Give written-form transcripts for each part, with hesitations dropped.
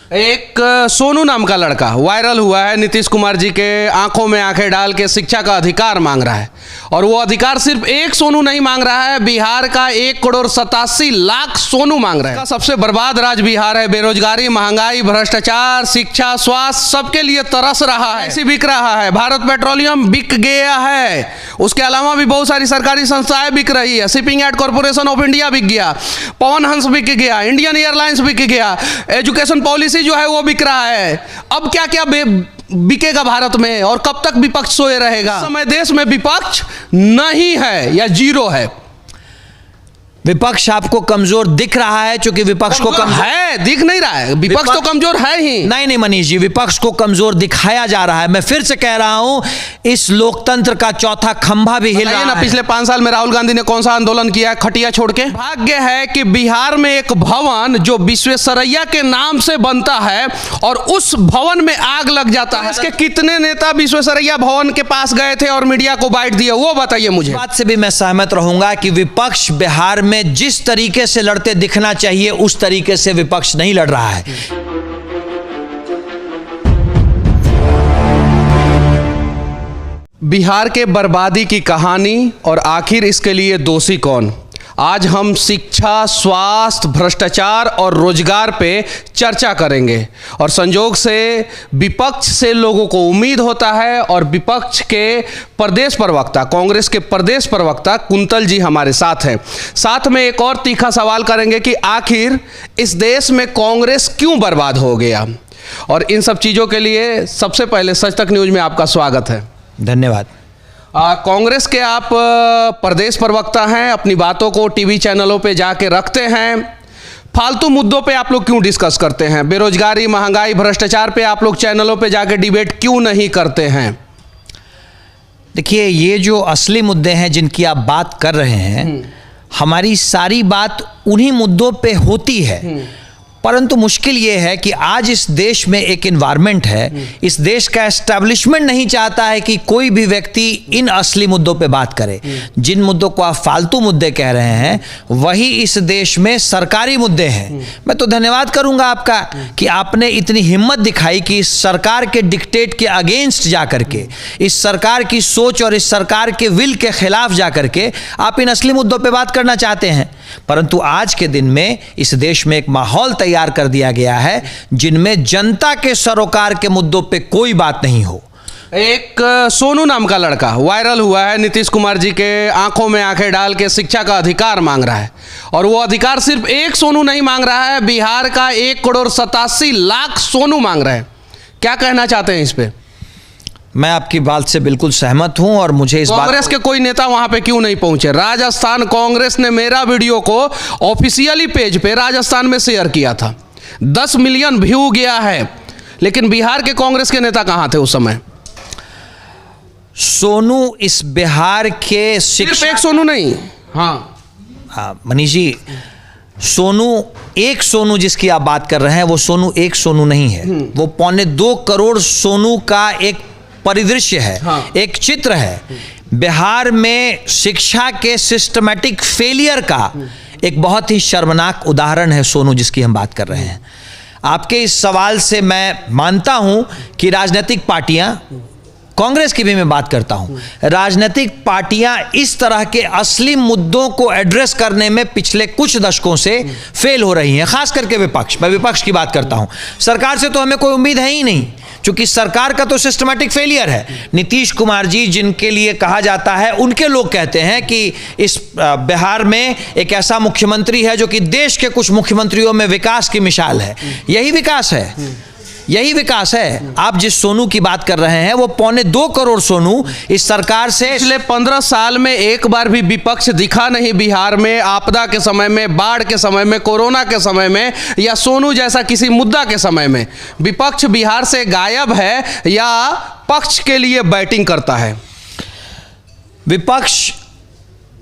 एक सोनू नाम का लड़का वायरल हुआ है, नीतीश कुमार जी के आंखों में आंखें डाल के शिक्षा का अधिकार मांग रहा है। और वो अधिकार सिर्फ एक सोनू नहीं मांग रहा है, बिहार का 1,87,00,000 सोनू मांग रहा है। सबसे बर्बाद राज्य बिहार है, बेरोजगारी, महंगाई, भ्रष्टाचार, शिक्षा, स्वास्थ्य सबके लिए तरस रहा है, ऐसी बिक रहा है। भारत पेट्रोलियम बिक गया है, उसके अलावा भी बहुत सारी सरकारी संस्थाएं बिक रही है। Shipping and corporation of India बिक गया, पवन हंस बिक गया, इंडियन एयरलाइंस बिक गया, एजुकेशन पॉलिसी जो है वो बिक रहा है। अब क्या क्या बिकेगा भारत में, और कब तक विपक्ष सोए रहेगा? इस समय देश में विपक्ष नहीं है या जीरो है। विपक्ष आपको कमजोर दिख रहा है, क्योंकि विपक्ष को कम है, दिख नहीं रहा है, विपक्ष तो कमजोर है ही नहीं मनीष जी, विपक्ष को कमजोर दिखाया जा रहा है। मैं फिर से कह रहा हूं, इस लोकतंत्र का चौथा खंभा भी हिल रहा है। पिछले 5 साल में राहुल गांधी ने कौन सा आंदोलन किया है खटिया छोड़ के? भाग्य है कि बिहार में एक भवन जो विश्वेश्वरैया के नाम से बनता है और उस भवन में आग लग जाता है। इसके कितने नेता विश्वेश्वरैया भवन के पास गए थे और मीडिया को बाइट दिया, वो बताइए मुझे। बात से भी मैं सहमत रहूंगा कि विपक्ष बिहार में जिस तरीके से लड़ते दिखना चाहिए उस तरीके से विपक्ष नहीं लड़ रहा है। बिहार के बर्बादी की कहानी और आखिर इसके लिए दोषी कौन, आज हम शिक्षा, स्वास्थ्य, भ्रष्टाचार और रोजगार पे चर्चा करेंगे। और संजोग से विपक्ष से लोगों को उम्मीद होता है, और विपक्ष के प्रदेश प्रवक्ता, कांग्रेस के प्रदेश प्रवक्ता कुंतल जी हमारे साथ हैं। साथ में एक और तीखा सवाल करेंगे कि आखिर इस देश में कांग्रेस क्यों बर्बाद हो गया। और इन सब चीज़ों के लिए सबसे पहले सच तक न्यूज में आपका स्वागत है। धन्यवाद। कांग्रेस के आप प्रदेश प्रवक्ता हैं, अपनी बातों को टीवी चैनलों पे जाके रखते हैं। फालतू मुद्दों पे आप लोग क्यों डिस्कस करते हैं? बेरोजगारी, महंगाई, भ्रष्टाचार पे आप लोग चैनलों पे जाके डिबेट क्यों नहीं करते हैं? देखिए, ये जो असली मुद्दे हैं जिनकी आप बात कर रहे हैं, हमारी सारी बात उन्हीं मुद्दों पे होती है। परंतु मुश्किल ये है कि आज इस देश में एक एनवायरनमेंट है, इस देश का एस्टैब्लिशमेंट नहीं चाहता है कि कोई भी व्यक्ति इन असली मुद्दों पे बात करे। जिन मुद्दों को आप फालतू मुद्दे कह रहे हैं, वही इस देश में सरकारी मुद्दे हैं। मैं तो धन्यवाद करूंगा आपका कि आपने इतनी हिम्मत दिखाई कि इस सरकार के डिक्टेट के अगेंस्ट जाकर के, इस सरकार की सोच और इस सरकार के विल के खिलाफ जाकर के आप इन असली मुद्दों पे बात करना चाहते हैं। परंतु आज के दिन में इस देश में एक माहौल तैयार कर दिया गया है जिनमें जनता के सरोकार के मुद्दों पे कोई बात नहीं हो। एक सोनू नाम का लड़का वायरल हुआ है, नीतीश कुमार जी के आंखों में आंखें डाल के शिक्षा का अधिकार मांग रहा है। और वो अधिकार सिर्फ एक सोनू नहीं मांग रहा है, बिहार का 1,87,00,000 सोनू मांग रहा है। क्या कहना चाहते हैं इस पे? मैं आपकी बात से बिल्कुल सहमत हूं, और मुझे इस कांग्रेस के कोई नेता वहां पे क्यों नहीं पहुंचे? राजस्थान कांग्रेस ने मेरा वीडियो को ऑफिशियली पेज पे राजस्थान में शेयर किया था, 10 मिलियन व्यू गया है, लेकिन बिहार के कांग्रेस के नेता कहां थे उस समय? सोनू इस बिहार के सिर्फ एक सोनू नहीं। हाँ मनीष जी, सोनू, एक सोनू जिसकी आप बात कर रहे हैं, वो सोनू एक सोनू नहीं है, वो 2.25 करोड़ सोनू का एक परिदृश्य है। हाँ। एक चित्र है। बिहार में शिक्षा के सिस्टमैटिक फेलियर का एक बहुत ही शर्मनाक उदाहरण है सोनू जिसकी हम बात कर रहे हैं। आपके इस सवाल से मैं मानता हूं कि राजनीतिक पार्टियां, कांग्रेस की भी मैं बात करता हूं, राजनीतिक पार्टियां इस तरह के असली मुद्दों को एड्रेस करने में पिछले कुछ दशकों से फेल हो रही हैं, खास करके विपक्ष। मैं विपक्ष की बात करता हूं। सरकार से तो हमें कोई उम्मीद है ही नहीं, क्योंकि सरकार का तो सिस्टमैटिक फेलियर है। नीतीश कुमार जी, जिनके लिए कहा जाता है, उनके लोग कहते हैं कि इस बिहार में एक ऐसा मुख्यमंत्री है जो कि देश के कुछ मुख्यमंत्रियों में विकास की मिसाल है। यही विकास है, यही विकास है। आप जिस सोनू की बात कर रहे हैं, वो 2.25 करोड़ सोनू इस सरकार से पिछले 15 साल में एक बार भी विपक्ष दिखा नहीं बिहार में। आपदा के समय में, बाढ़ के समय में, कोरोना के समय में, या सोनू जैसा किसी मुद्दा के समय में विपक्ष बिहार से गायब है या पक्ष के लिए बैटिंग करता है। विपक्ष,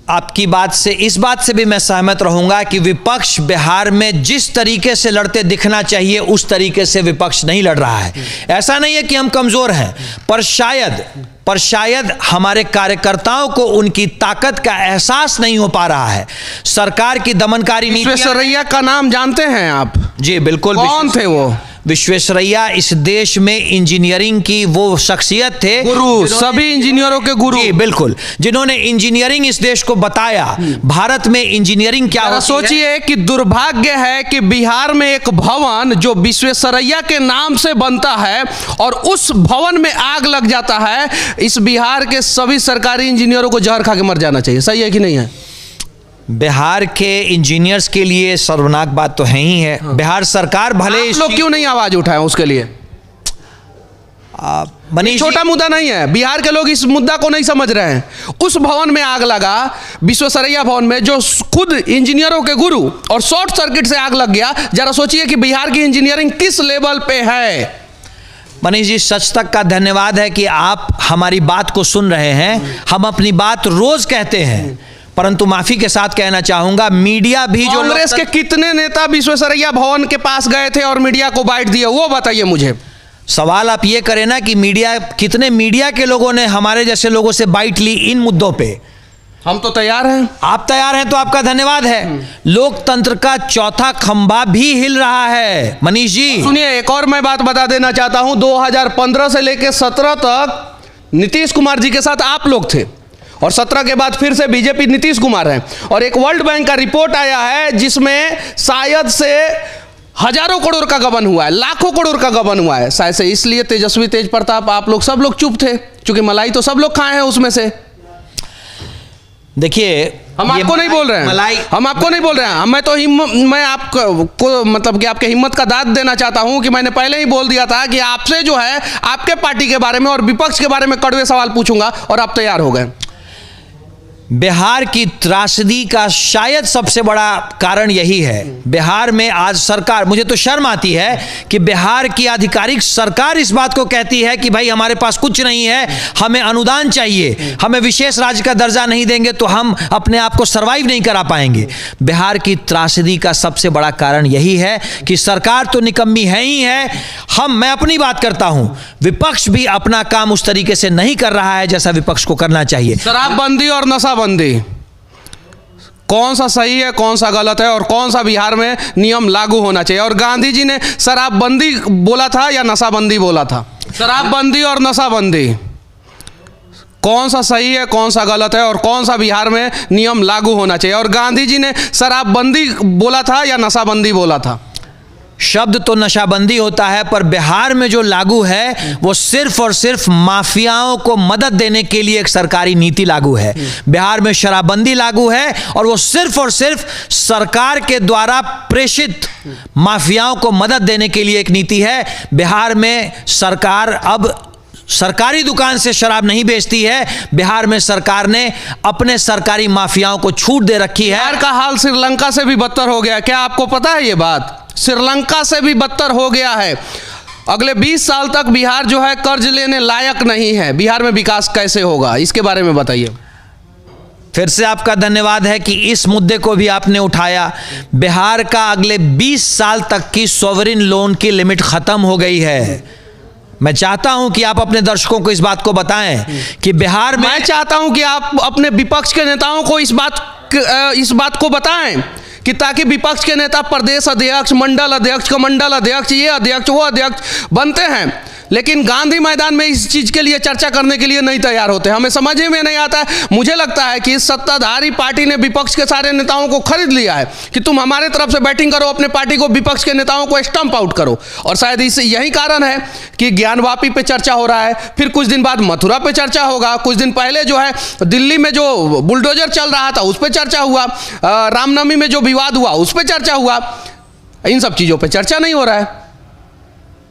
आपकी बात से, इस बात से भी मैं सहमत रहूंगा कि विपक्ष बिहार में जिस तरीके से लड़ते दिखना चाहिए उस तरीके से विपक्ष नहीं लड़ रहा है। ऐसा नहीं है कि हम कमजोर हैं, पर शायद हमारे कार्यकर्ताओं को उनकी ताकत का एहसास नहीं हो पा रहा है। सरकार की दमनकारी नीति। विश्वेश्वरैया का नाम जानते हैं आप? जी बिल्कुल। कौन थे वो? विश्वेश्वरैया इस देश में इंजीनियरिंग की वो शख्सियत थे, गुरु, सभी इंजीनियरों के गुरु। जी बिल्कुल, जिन्होंने इंजीनियरिंग इस देश को बताया, भारत में इंजीनियरिंग क्या होती है। सोचिए कि दुर्भाग्य है कि बिहार में एक भवन जो विश्वेश्वरैया के नाम से बनता है और उस भवन में आग लग जाता है। इस बिहार के सभी सरकारी इंजीनियरों को जहर खा के मर जाना चाहिए। सही है कि नहीं है? बिहार के इंजीनियर्स के लिए सर्वनाक बात तो है ही है। बिहार सरकार भले आप लोग क्यों नहीं आवाज उठाए उसके लिए? मनीष, छोटा मुद्दा नहीं है। बिहार के लोग इस मुद्दा को नहीं समझ रहे हैं। उस भवन में आग लगा, विश्वेश्वरैया भवन में, जो खुद इंजीनियरों के गुरु, और शॉर्ट सर्किट से आग लग गया। जरा सोचिए कि बिहार की इंजीनियरिंग किस लेवल पे है। मनीष जी, सच तक का धन्यवाद है कि आप हमारी बात को सुन रहे हैं। हम अपनी बात रोज कहते हैं, परंतु माफी के साथ कहना चाहूंगा, मीडिया भी जो कांग्रेस के कितने नेता विश्वेश्वरैया भवन के पास गए थे और मीडिया को बाइट दिए, वो बताइए मुझे। सवाल आप ये करें ना कि कितने मीडिया के लोगों ने हमारे जैसे लोगों से बाइट ली इन मुद्दों पे। हम तो तैयार हैं। आप तैयार हैं तो आपका धन्यवाद है। लोकतंत्र का चौथा खंभा भी हिल रहा है। मनीष जी सुनिए, एक और मैं बात बता देना चाहता हूं। 2015 से लेकर 17 तक नीतीश कुमार जी के साथ आप लोग थे, और 17 के बाद फिर से बीजेपी नीतीश कुमार है। और एक वर्ल्ड बैंक का रिपोर्ट आया है जिसमें शायद से हजारों करोड़ का गबन हुआ है, लाखों करोड़ का गबन हुआ है। शायद से इसलिए तेजस्वी, तेज प्रताप, आप लोग सब लोग चुप थे, क्योंकि मलाई तो सब लोग खाए हैं उसमें से। देखिए, हम आपको नहीं बोल रहे हैं, हम आपको नहीं बोल रहे हैं। मैं आपको मतलब कि आपके हिम्मत का दाद देना चाहता हूं कि मैंने पहले ही बोल दिया था कि आपसे जो है आपके पार्टी के बारे में और विपक्ष के बारे में कड़वे सवाल पूछूंगा, और आप तैयार हो गए। बिहार की त्रासदी का शायद सबसे बड़ा कारण यही है। बिहार में आज सरकार, मुझे तो शर्म आती है कि बिहार की आधिकारिक सरकार इस बात को कहती है कि भाई हमारे पास कुछ नहीं है, हमें अनुदान चाहिए, हमें विशेष राज्य का दर्जा नहीं देंगे तो हम अपने आप को सर्वाइव नहीं करा पाएंगे। बिहार की त्रासदी का सबसे बड़ा कारण यही है कि सरकार तो निकम्मी है ही है। मैं अपनी बात करता हूं, विपक्ष भी अपना काम उस तरीके से नहीं कर रहा है जैसा विपक्ष को करना चाहिए। शराबबंदी और नशाबंदी, कौन सा सही है, कौन सा गलत है, और कौन सा बिहार में नियम लागू होना चाहिए? और गांधी जी ने शराबबंदी बोला था या नशाबंदी बोला था? शराबबंदी और नशाबंदी, कौन सा सही है, कौन सा गलत है, और कौन सा बिहार में नियम लागू होना चाहिए? और गांधी जी ने शराबबंदी बोला था या नशाबंदी बोला था? शब्द तो नशाबंदी होता है, पर बिहार में जो लागू है वो सिर्फ और सिर्फ माफियाओं को मदद देने के लिए एक सरकारी नीति लागू है। बिहार में शराबबंदी लागू है और वो सिर्फ और सिर्फ सरकार के द्वारा प्रेषित माफियाओं को मदद देने के लिए एक नीति है। बिहार में सरकार अब सरकारी दुकान से शराब नहीं बेचती है। बिहार में सरकार ने अपने सरकारी माफियाओं को छूट दे रखी है। बिहार का हाल श्रीलंका से भी बदतर हो गया। क्या आपको पता है ये बात? श्रीलंका से भी बदतर हो गया है। अगले 20 साल तक बिहार जो है कर्ज लेने लायक नहीं है। बिहार में विकास कैसे होगा, इसके बारे में बताइए। फिर से आपका धन्यवाद है कि इस मुद्दे को भी आपने उठाया। बिहार का अगले 20 साल तक की सॉवरिन लोन की लिमिट खत्म हो गई है। मैं चाहता हूं कि आप अपने दर्शकों को इस बात को बताएं कि बिहार में, मैं चाहता हूं कि आप अपने विपक्ष के नेताओं को इस बात को बताएं कि ताकि विपक्ष के नेता प्रदेश अध्यक्ष, मंडल अध्यक्ष, कमंडल अध्यक्ष, ये अध्यक्ष, वो अध्यक्ष बनते हैं, लेकिन गांधी मैदान में इस चीज के लिए चर्चा करने के लिए नहीं तैयार होते। हमें समझ में नहीं आता है। मुझे लगता है कि सत्ताधारी पार्टी ने विपक्ष के सारे नेताओं को खरीद लिया है कि तुम हमारे तरफ से बैटिंग करो, अपने पार्टी को, विपक्ष के नेताओं को स्टंप आउट करो। और शायद यही कारण है कि ज्ञानवापी पे चर्चा हो रहा है, फिर कुछ दिन बाद मथुरा पे चर्चा होगा, कुछ दिन पहले जो है दिल्ली में जो बुलडोजर चल रहा था उस पर चर्चा हुआ, रामनवमी में जो विवाद हुआ उस पर चर्चा हुआ। इन सब चीजों पर चर्चा नहीं हो रहा है।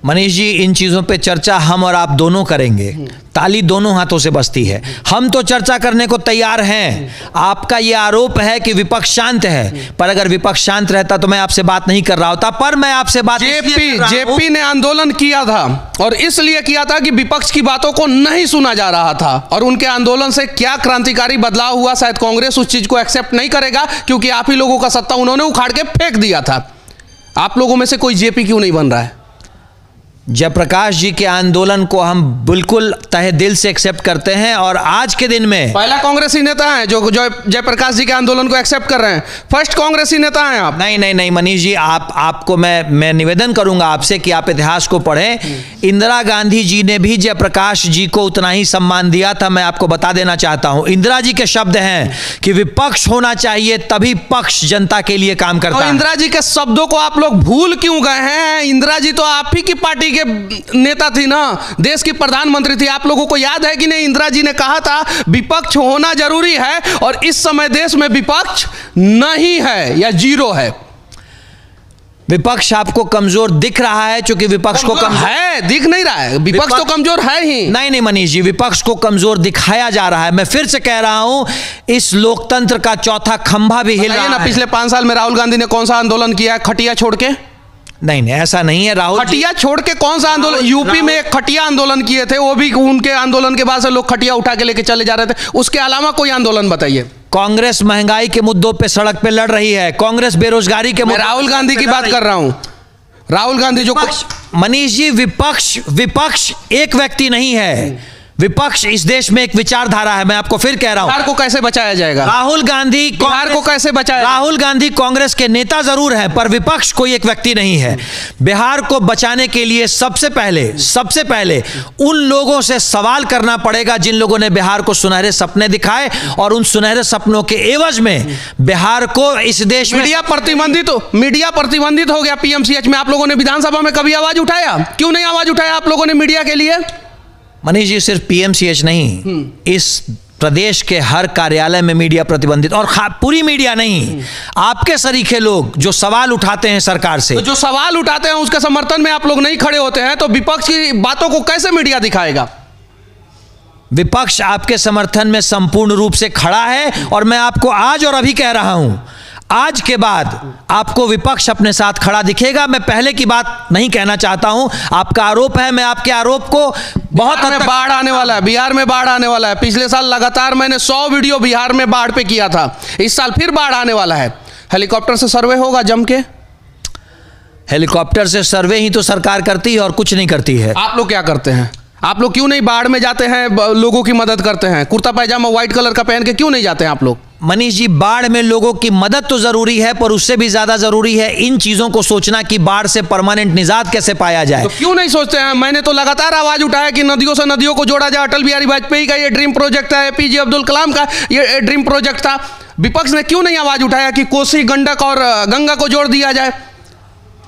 मनीष जी, इन चीज़ों पे चर्चा हम और आप दोनों करेंगे। ताली दोनों हाथों से बजती है। हम तो चर्चा करने को तैयार हैं। आपका ये आरोप है कि विपक्ष शांत है, पर अगर विपक्ष शांत रहता तो मैं आपसे बात नहीं कर रहा होता। पर मैं आपसे बात जेपी ने आंदोलन किया था, और इसलिए किया था कि विपक्ष की बातों को नहीं सुना जा रहा था। और उनके आंदोलन से क्या क्रांतिकारी बदलाव हुआ, शायद कांग्रेस उस चीज को एक्सेप्ट नहीं करेगा, क्योंकि आप ही लोगों का सत्ता उन्होंने उखाड़ के फेंक दिया था। आप लोगों में से कोई जेपी क्यों नहीं बन रहा है? जयप्रकाश जी के आंदोलन को हम बिल्कुल तहे दिल से एक्सेप्ट करते हैं और आज के दिन में पहला कांग्रेसी नेता है जो जयप्रकाश जी के आंदोलन को एक्सेप्ट कर रहे हैं। फर्स्ट कांग्रेसी नेता हैं आप। नहीं मनीष जी, आपको मैं निवेदन करूंगा आपसे कि आप इतिहास को पढ़ें। इंदिरा गांधी जी ने भी जयप्रकाश जी को उतना ही सम्मान दिया था। मैं आपको बता देना चाहता हूं, इंदिरा जी के शब्द हैं कि विपक्ष होना चाहिए तभी पक्ष जनता के लिए काम करता है। इंदिरा जी के शब्दों को आप लोग भूल क्यों गए हैं? इंदिरा जी तो आप ही की पार्टी के नेता थी ना, देश की प्रधानमंत्री थी। आप लोगों को याद है कि नहीं, इंदिरा जी ने कहा था विपक्ष होना जरूरी है, और इस समय देश में विपक्ष नहीं है या जीरो है। विपक्ष आपको कमजोर दिख रहा है, क्योंकि विपक्ष को कमजोर है, दिख नहीं रहा है। विपक्ष तो कमजोर है ही नहीं मनीष जी, विपक्ष को कमजोर दिखाया जा रहा है। मैं फिर से कह रहा हूं, इस लोकतंत्र का चौथा खंभा भी हिल रहा है। पिछले 5 साल में राहुल गांधी ने कौन सा आंदोलन किया है खटिया छोड़ के? नहीं ऐसा नहीं है। राहुल खटिया छोड़ के कौन सा आंदोलन? यूपी में एक खटिया आंदोलन किए थे, वो भी उनके आंदोलन के बाद से लोग खटिया उठा के लेके चले जा रहे थे। उसके अलावा कोई आंदोलन बताइए। कांग्रेस महंगाई के मुद्दों पे सड़क पे लड़ रही है, कांग्रेस बेरोजगारी के मैं राहुल गांधी की बात कर रहा हूं। राहुल गांधी जो मनीष जी, विपक्ष एक व्यक्ति नहीं है। विपक्ष इस देश में एक विचारधारा है। मैं आपको फिर कह रहा हूं, बिहार को कैसे बचाया जाएगा? राहुल गांधी बिहार को कैसे बचाया? राहुल गांधी कांग्रेस के नेता जरूर हैं, पर विपक्ष कोई एक व्यक्ति नहीं है। बिहार को बचाने के लिए सबसे पहले उन लोगों से सवाल करना पड़ेगा जिन लोगों ने बिहार को सुनहरे सपने दिखाए, और उन सुनहरे सपनों के एवज में बिहार को इस देश में मीडिया प्रतिबंधित हो गया। पीएमसीएच में आप लोगों ने विधानसभा में कभी आवाज उठाया? क्यों नहीं आवाज उठाया आप लोगों ने मीडिया के लिए? मनीष जी, सिर्फ पीएमसीएच नहीं, इस प्रदेश के हर कार्यालय में मीडिया प्रतिबंधित, और पूरी मीडिया नहीं, आपके सरीखे लोग जो सवाल उठाते हैं सरकार से, तो जो सवाल उठाते हैं उसके समर्थन में आप लोग नहीं खड़े होते हैं, तो विपक्ष की बातों को कैसे मीडिया दिखाएगा? विपक्ष आपके समर्थन में संपूर्ण रूप से खड़ा है, और मैं आपको आज और अभी कह रहा हूं, आज के बाद आपको विपक्ष अपने साथ खड़ा दिखेगा। मैं पहले की बात नहीं कहना चाहता हूं। आपका आरोप है, मैं आपके आरोप को बहुत हद तक बाढ़ आने वाला है, बिहार में बाढ़ आने वाला है। पिछले साल लगातार मैंने 100 वीडियो बिहार में बाढ़ पे किया था। इस साल फिर बाढ़ आने वाला है। हेलीकॉप्टर से सर्वे होगा जम के। हेलीकॉप्टर से सर्वे ही तो सरकार करती है और कुछ नहीं करती है। आप लोग क्या करते हैं? आप लोग क्यों नहीं बाढ़ में जाते हैं, लोगों की मदद करते हैं? कुर्ता पैजामा व्हाइट कलर का पहन के क्यों नहीं जाते हैं आप लोग? मनीष जी, बाढ़ में लोगों की मदद तो जरूरी है, पर उससे भी ज्यादा जरूरी है इन चीजों को सोचना कि बाढ़ से परमानेंट निजात कैसे पाया जाए। तो क्यों नहीं सोचते हैं? मैंने तो लगातार आवाज उठाया कि नदियों से नदियों को जोड़ा जाए। अटल बिहारी वाजपेयी का ये ड्रीम प्रोजेक्ट था, एपीजे अब्दुल कलाम का ये ड्रीम प्रोजेक्ट था। विपक्ष ने क्यों नहीं आवाज उठाया कि कोसी, गंडक और गंगा को जोड़ दिया जाए?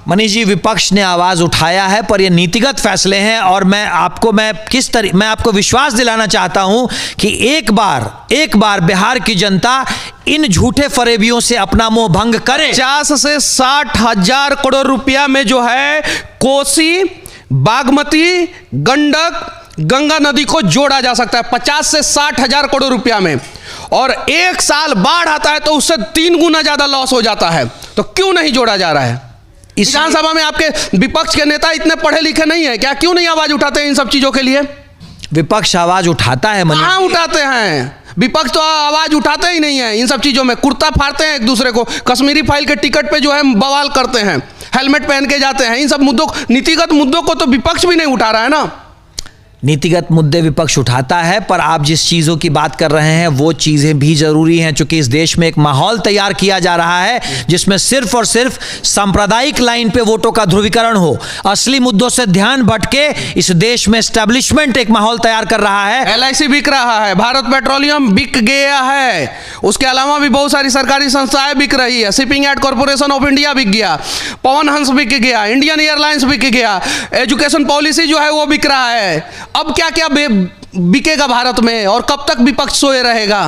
मनीष जी, विपक्ष ने आवाज उठाया है, पर ये नीतिगत फैसले हैं, और मैं आपको विश्वास दिलाना चाहता हूं कि एक बार बिहार की जनता इन झूठे फरेबियों से अपना मोह भंग करे। 50 से 60 हजार करोड़ रुपया में जो है कोसी, बागमती, गंडक, गंगा नदी को जोड़ा जा सकता है 50 से 60 हजार करोड़ रुपया में, और एक साल बाढ़ आता है तो उससे 3 गुना ज्यादा लॉस हो जाता है। तो क्यों नहीं जोड़ा जा रहा है? विधानसभा में आपके विपक्ष के नेता इतने पढ़े लिखे नहीं है क्या? क्यों नहीं आवाज उठाते हैं इन सब चीजों के लिए? विपक्ष आवाज उठाता है। कहां उठाते हैं? विपक्ष तो आवाज उठाते ही नहीं है इन सब चीजों में। कुर्ता फाड़ते हैं एक दूसरे को, कश्मीरी फाइल के टिकट पे जो है बवाल करते हैं, हेलमेट पहन के जाते हैं। इन सब मुद्दों, नीतिगत मुद्दों को तो विपक्ष भी नहीं उठा रहा है ना। नीतिगत मुद्दे विपक्ष उठाता है, पर आप जिस चीज़ों की बात कर रहे हैं वो चीज़ें भी ज़रूरी हैं, क्योंकि इस देश में एक माहौल तैयार किया जा रहा है जिसमें सिर्फ और सिर्फ सांप्रदायिक लाइन पे वोटों का ध्रुवीकरण हो। असली मुद्दों से ध्यान भटके इस देश में एस्टेब्लिशमेंट एक माहौल तैयार कर रहा है। LIC बिक रहा है, भारत पेट्रोलियम बिक गया है, उसके अलावा भी बहुत सारी सरकारी संस्थाएं बिक रही है। Shipping and corporation of India बिक गया, पवन हंस बिक गया, इंडियन एयरलाइंस बिक गया, एजुकेशन पॉलिसी जो है वो बिक रहा है। अब क्या क्या बिकेगा भारत में, और कब तक विपक्ष सोए रहेगा?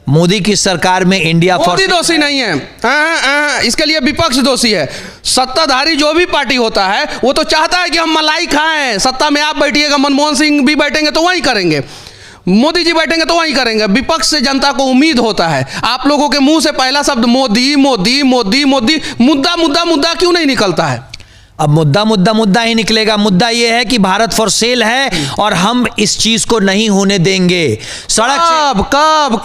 मोदी की सरकार में इंडिया मोदी दोषी नहीं है, इसके लिए विपक्ष दोषी है। सत्ताधारी जो भी पार्टी होता है वो तो चाहता है कि हम मलाई खाएं, सत्ता में आप बैठिएगा, मनमोहन सिंह भी बैठेंगे तो वही करेंगे, मोदी जी बैठेंगे तो वही करेंगे। विपक्ष से जनता को उम्मीद होता है। आप लोगों के मुंह से पहला शब्द मोदी मोदी मोदी मोदी, मुद्दा मुद्दा मुद्दा क्यों नहीं निकलता है? अब मुद्दा ही निकलेगा। मुद्दा यह है कि भारत फॉर सेल है और हम इस चीज को नहीं होने देंगे। सड़क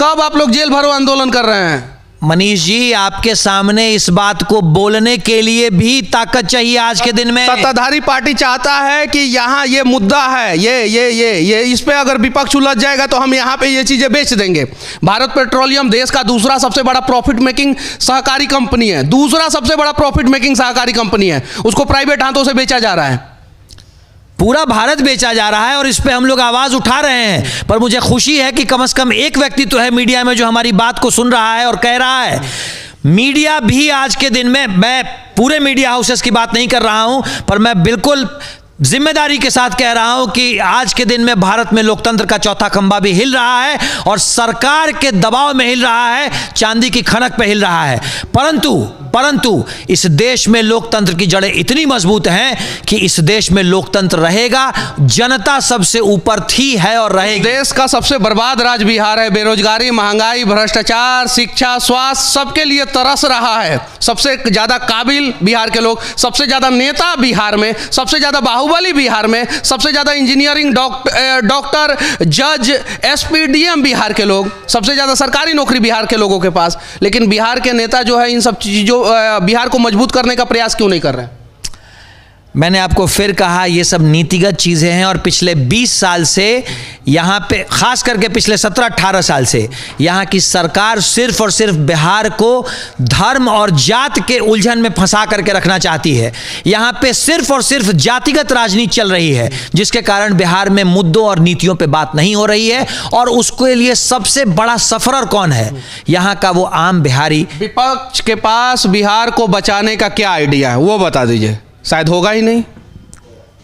कब आप लोग जेल भरो आंदोलन कर रहे हैं? मनीष जी, आपके सामने इस बात को बोलने के लिए भी ताकत चाहिए आज के दिन में। सत्ताधारी पार्टी चाहता है कि यहाँ ये मुद्दा है, ये इस पे अगर विपक्ष उलझ जाएगा तो हम यहाँ पे ये चीजें बेच देंगे। भारत पेट्रोलियम देश का दूसरा सबसे बड़ा प्रॉफिट मेकिंग सहकारी कंपनी है, दूसरा सबसे बड़ा प्रॉफिट मेकिंग सहकारी कंपनी है, उसको प्राइवेट हाथों से बेचा जा रहा है। पूरा भारत बेचा जा रहा है और इस पे हम लोग आवाज उठा रहे हैं। पर मुझे खुशी है कि कम से कम एक व्यक्ति तो है मीडिया में जो हमारी बात को सुन रहा है और कह रहा है। मीडिया भी आज के दिन में, मैं पूरे मीडिया हाउसेस की बात नहीं कर रहा हूं, पर मैं बिल्कुल जिम्मेदारी के साथ कह रहा हूं कि आज के दिन में भारत में लोकतंत्र का चौथा खंभा भी हिल रहा है और सरकार के दबाव में हिल रहा है, चांदी की खनक पे हिल रहा है। परंतु इस देश में लोकतंत्र की जड़ें इतनी मजबूत हैं कि इस देश में लोकतंत्र रहेगा। जनता सबसे ऊपर थी, है और रहेगी। देश का सबसे बर्बाद राज्य बिहार है। बेरोजगारी, महंगाई, भ्रष्टाचार, शिक्षा, स्वास्थ्य सबके लिए तरस रहा है। सबसे ज्यादा काबिल बिहार के लोग, सबसे ज्यादा नेता बिहार में, सबसे ज्यादा बाहुबली बिहार में, सबसे ज्यादा इंजीनियरिंग, डॉक्टर, जज, एसपी, डीएम बिहार के लोग, सबसे ज्यादा सरकारी नौकरी बिहार के लोगों के पास। लेकिन बिहार के नेता जो है इन सब चीजों, बिहार को मजबूत करने का प्रयास क्यों नहीं कर रहे हैं? मैंने आपको फिर कहा, ये सब नीतिगत चीजें हैं और पिछले 20 साल से यहाँ पे, खास करके पिछले 17-18 साल से यहाँ की सरकार सिर्फ और सिर्फ बिहार को धर्म और जात के उलझन में फंसा करके रखना चाहती है। यहाँ पे सिर्फ और सिर्फ जातिगत राजनीति चल रही है, जिसके कारण बिहार में मुद्दों और नीतियों पे बात नहीं हो रही है। और उसके लिए सबसे बड़ा सफरर कौन है? यहाँ का वो आम बिहारी। विपक्ष के पास बिहार को बचाने का क्या आइडिया है वो बता दीजिए। शायद होगा ही नहीं।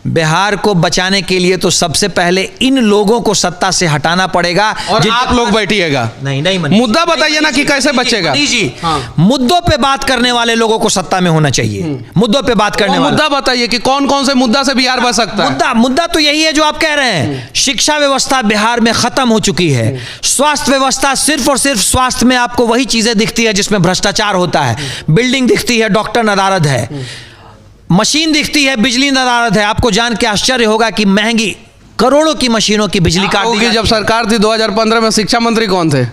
बिहार को बचाने के लिए तो सबसे पहले इन लोगों को सत्ता से हटाना पड़ेगा। और आप लोग बैठिएगा। नहीं मुद्दा बताइए ना कि कैसे बचेगा। जी, मुद्दों पे बात करने वाले लोगों को सत्ता में होना चाहिए। मुद्दों पे बात करने वाले, मुद्दा बताइए कि कौन कौन से मुद्दा से बिहार बच सकता है। मुद्दा तो यही है जो आप कह रहे हैं। शिक्षा व्यवस्था बिहार में खत्म हो चुकी है। स्वास्थ्य व्यवस्था, सिर्फ और सिर्फ स्वास्थ्य में आपको वही चीजें दिखती है जिसमें भ्रष्टाचार होता है। बिल्डिंग दिखती है, डॉक्टर नदारद है, मशीन दिखती है, बिजली नदारद है। आपको जान के आश्चर्य होगा कि महंगी करोड़ों की मशीनों की बिजली काट दी। जब सरकार थी 2015 में शिक्षा मंत्री कौन थे?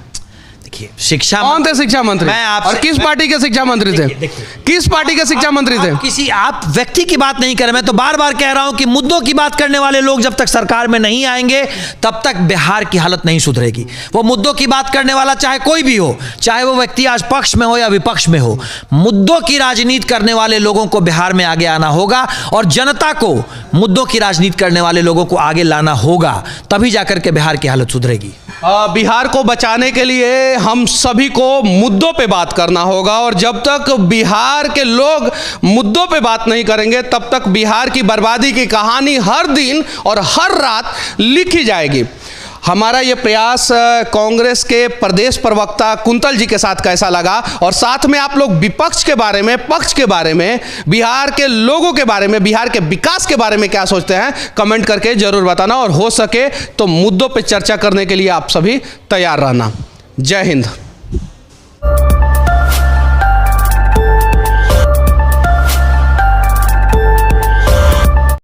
देखिए, शिक्षा कौन थे शिक्षा मंत्री? मैं आपसे, और किस पार्टी के शिक्षा मंत्री थे? किस पार्टी के शिक्षा मंत्री थे? किसी आप व्यक्ति की बात नहीं कर रहे। मैं तो बार बार कह रहा हूं कि मुद्दों की बात करने वाले लोग जब तक सरकार में नहीं आएंगे तब तक बिहार की हालत नहीं सुधरेगी। वो मुद्दों की बात करने वाला चाहे कोई भी हो, चाहे वो व्यक्ति आज पक्ष में हो या विपक्ष में हो, मुद्दों की राजनीति करने वाले लोगों को बिहार में आगे आना होगा और जनता को मुद्दों की राजनीति करने वाले लोगों को आगे लाना होगा, तभी जाकर के बिहार की हालत सुधरेगी। बिहार को बचाने के लिए हम सभी को मुद्दों पे बात करना होगा और जब तक बिहार के लोग मुद्दों पे बात नहीं करेंगे तब तक बिहार की बर्बादी की कहानी हर दिन और हर रात लिखी जाएगी। हमारा ये प्रयास कांग्रेस के प्रदेश प्रवक्ता कुंतल जी के साथ कैसा लगा और साथ में आप लोग विपक्ष के बारे में, पक्ष के बारे में, बिहार के लोगों के बारे में, बिहार के विकास के बारे में क्या सोचते हैं, कमेंट करके जरूर बताना और हो सके तो मुद्दों पे चर्चा करने के लिए आप सभी तैयार रहना। जय हिंद।